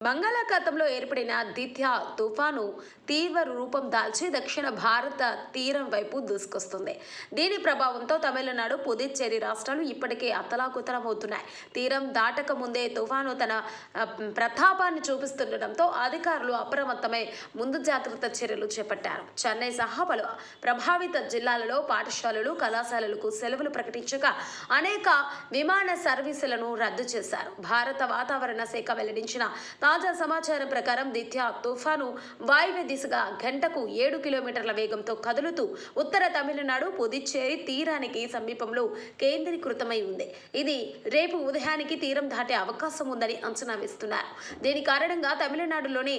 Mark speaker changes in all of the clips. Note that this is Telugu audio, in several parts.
Speaker 1: బంగాళాఖాతంలో ఏర్పడిన దిత్యా తుఫాను తీవ్ర రూపం దాల్చి దక్షిణ భారత తీరం వైపు దూసుకొస్తుంది. దీని ప్రభావంతో తమిళనాడు, పుదుచ్చేరి రాష్ట్రాలు ఇప్పటికే అతలాకుతలమవుతున్నాయి. తీరం దాటక ముందే తుఫాను తన ప్రతాపాన్ని చూపిస్తుండటంతో అధికారులు అప్రమత్తమై ముందు జాగ్రత్త చర్యలు చేపట్టారు. చెన్నై సహా పలు ప్రభావిత జిల్లాలలో పాఠశాలలు, కళాశాలలకు సెలవులు ప్రకటించగా అనేక విమాన సర్వీసులను రద్దు చేశారు. భారత వాతావరణ శాఖ వెల్లడించిన తాజా సమాచారం ప్రకారం దిత్యా తుఫాను వాయువ్య దిశగా గంటకు 7 కిలోమీటర్ల వేగంతో కదులుతూ ఉత్తర తమిళనాడు, పుదుచ్చేరి తీరానికి సమీపంలో కేంద్రీకృతమై ఉంది. ఇది రేపు ఉదయానికి తీరం దాటే అవకాశం ఉందని అంచనా వేస్తున్నారు. దీని కారణంగా తమిళనాడులోని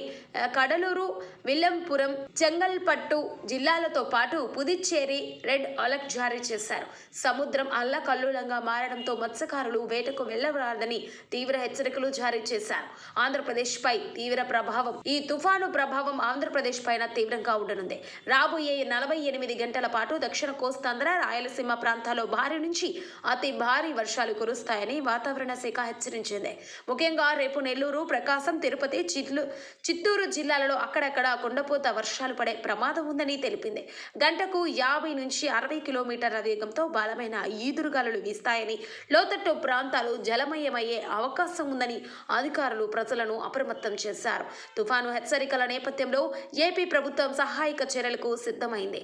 Speaker 1: కడలూరు, విల్లంపురం, చెంగల్పట్టు జిల్లాలతో పాటు పుదుచ్చేరి రెడ్ అలర్ట్ జారీ చేశారు. సముద్రం అల్లకల్లోలంగా మారడంతో మత్స్యకారులు వేటకు వెళ్లరాదని తీవ్ర హెచ్చరికలు జారీ చేశారు. ఆంధ్రప్రదేశ్ పై తీవ్ర ప్రభావం ఈ తుఫాను ప్రభావం ఆంధ్రప్రదేశ్ పైన తీవ్రంగా ఉండనుంది. రాబోయే 48 గంటల పాటు దక్షిణ కోస్తాంధ్ర, రాయలసీమ ప్రాంతాల్లో భారీ నుంచి అతి భారీ వర్షాలు కురుస్తాయని వాతావరణ శాఖ హెచ్చరించింది. ముఖ్యంగా రేపు నెల్లూరు, ప్రకాశం, తిరుపతి, చిత్తూరు జిల్లాలలో అక్కడక్కడ కుండపోత వర్షాలు పడే ప్రమాదం ఉందని తెలిపింది. గంటకు 50 నుంచి 60 కిలోమీటర్ల వేగంతో బలమైన ఈదురుగాలులు వీస్తాయని, లోతట్టు ప్రాంతాలు జలమయమయ్యే అవకాశం ఉందని అధికారులు ప్రజలను అప్రమత్తం చేశారు. తుఫాను హెచ్చరికల నేపథ్యంలో ఏపీ ప్రభుత్వం సహాయక చర్యలకు సిద్ధమైంది.